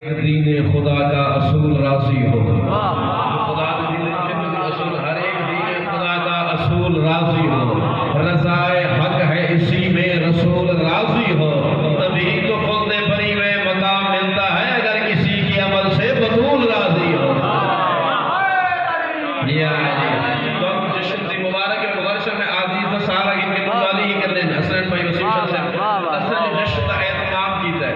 دین خدا کا اصول راضی ہو، خدا کے دین کا اصول، ہر ایک دین خدا کا اصول راضی ہو، رضائے حق ہے اسی میں رسول راضی ہو، تبھی تو خلد بری میں مقام ملتا ہے اگر کسی کی عمل سے بطول راضی ہو۔ تو جشن دی مبارک مبارشہ میں آدیز سارا کی موالی ہی کر دیں حسن بھائی وسیم شاہ سے اصل جشن کا اہتمام کیتا ہے،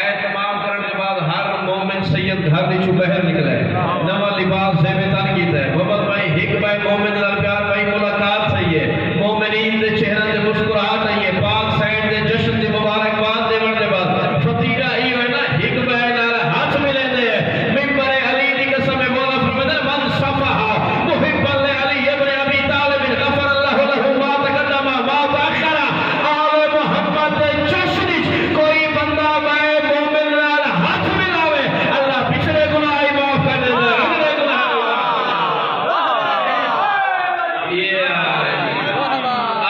اہتمام کرنے کے بعد ہر مومن سید گھر دی چھو بہر نکلا ہے، نوا لباس سے بیتان کیتا ہے، محمد بھائی ہک بھائی مومن در پیار بھائی ملاقات صحیح ہے، مومنین دے چہرہ دے مسکراہٹ آئی ہے، پاک سائن دے جشن دی مبارک بات دے مرنے بعد فتیرہ ہی ہے نا ہک بھائی نارا ہاتھ ملے دے ممبر علی دی قسم مولا فرمدر من صفحہ محب اللہ علی ابن ابی طالب غفر اللہ لہو ما تقدم ما تاخر آل محمد دے جشن کوئی بندہ بھائی مومن نارا ہاتھ ملاوے اللہ پچھلے گناہی معاف کر دے دے اگلے گناہ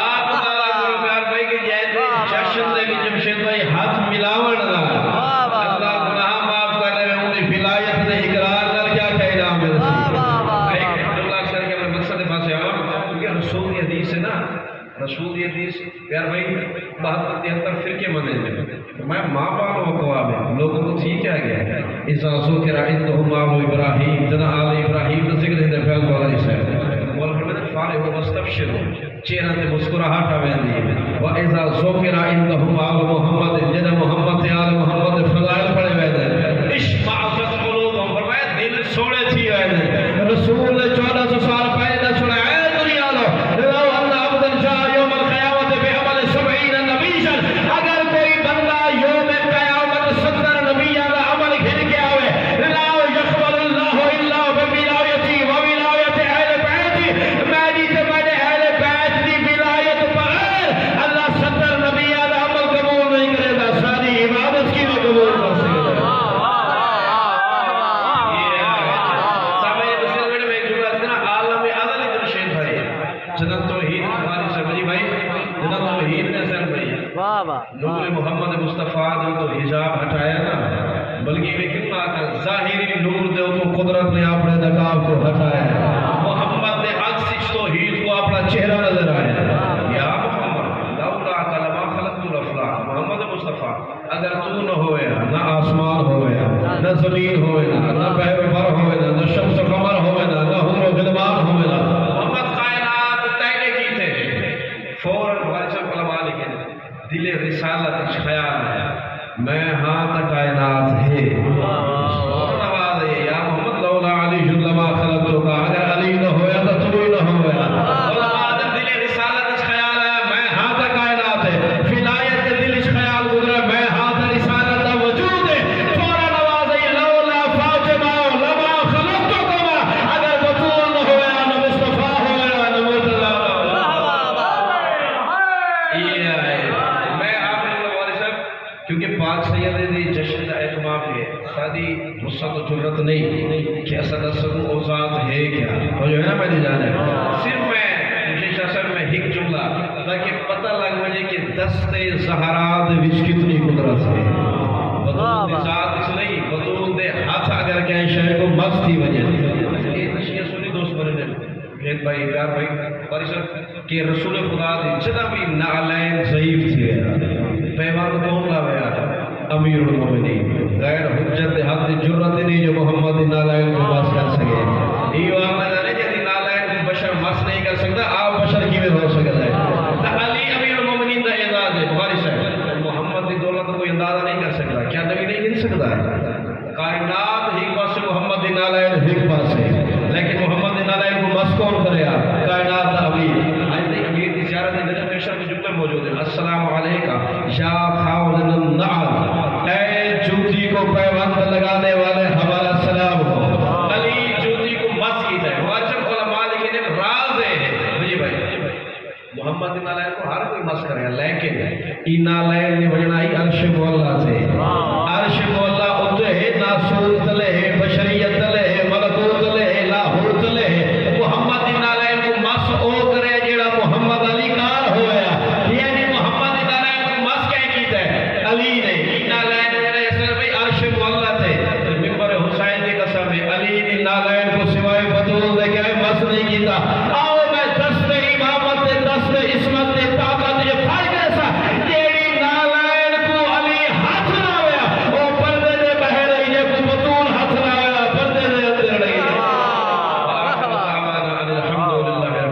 آپ تعالیٰ پیار بھائی کہ جشن دے بھی جمشید بھائی ہاتھ ملاوڑ دا اللہ گناہ معاف کر دے انہیں فلایت دے اقرار کر کیا کہنا ہمیں اللہ سر کے اپنے مقصد پاسے آؤں کیونکہ رسول یہ حدیث ہے نا، رسول یہ حدیث پیار بھائی 72-73 فرقے منے ہیں، میں ماں باپ اقوام ہے لوگوں کو ٹھیک کیا گیا ہے اِذَا ذُكِرَ عِنْدَهُمْ آلُ إِبْرَاهِيمَ جنا آل ابراہیم کا ذکر ہے فیض والا اس ہے والحمد فارغ ومستبشر چہرہ تے مسکراہٹ آویں دی وَإِذَا ذُكِرَ عِنْدَهُمْ آلُ محمد جنا محمد تے آل محمد فضائل پڑے ہوئے ہیں اشمعت قلوبهم فرمایا دل سوڑے تھی ہوئے ہیں رسول نے 1400 سال پہلے چھوڑا اے دنیا لو لو اللہ عبد جاء یوم القیامت بعمل 70 نبیشا اگر کوئی بندہ یوم قیامت 70 نبیوں کا عمل گھن کے آوے لا يقبل اللہ الا بولایتی وولایت اہل بیت میری تے میرے اہل بیت دی ولایت بغیر اللہ 70 نبیوں کا عمل قبول نہیں کرے گا، ساری عبادت کی بھی قبول کر سکے جناب توحید ہماری سمجھی بھائی، جناب توحید نے اثر بھائی نور محمد مصطفیٰ نے تو حجاب ہٹایا نا بلکہ یہ کتنا کا ظاہری نور دے تو قدرت نے اپنے نقاب کو ہٹایا، محمد نے عکس توحید کو اپنا چہرہ نظر آیا یا محمد لولا کلمہ خلقت الافلاق محمد مصطفیٰ اگر تو نہ ہوئے نہ آسمان ہوئے نہ زمین ہوئے نہ بحر بر ہوئے نہ شمس قمر ہوئے نہ حور و غلمان ہوئے محمد فوراً وارث علماء لکھے دل رسالت خیال ہے میں ہاں کائنات ہے فوراً آواز ہے یا محمد لولا علی لما خلقتک اگر علی نہ ہویا تو تو نہ ہویا علماء دل رسالت خیال ہے میں ہاں کائنات ہے فلایت دل خیال گزرا میں ہاں رسالت وجود ہے فوراً آواز ہے لولا فاطمہ لما خلقتک اگر بطول نہ ہویا نہ مصطفیٰ ہویا نہ مرتضیٰ کیونکہ پاک سید دی جشن کا اہتمام ہے سادی وسعت و جرت نہیں کہ اسد اسد و ذات ہے کیا وہ جو ہے نا میں نے جانا ہے صرف میں مجھے اثر میں ایک جملہ تاکہ پتہ لگ مجھے کہ دست زہرات وچ کتنی قدرت ہے بطول دی ذات اس نہیں بطول دے ہاتھ اگر کہیں شے کو مست ہی وجہ یہ نشیہ سنی دوست بنے بھید بھائی پیار بھائی بارشت کہ رسول خدا دی جدا بھی نعلین ضعیف تھی پیمان کون لاویا امیر المومنین غیر حجت حد جرت نہیں جو محمد نالائن کو مس کر سکے یہ آپ نے جانے کہ نالائن کو بشر مس نہیں کر سکتا آپ بشر کی میں ہو سکتا ہے علی امیر المومنین کا اعزاز ہے بخاری صاحب محمد کی دولت کوئی اندازہ نہیں کر سکتا کیا نبی نہیں مل سکتا ہے کائنات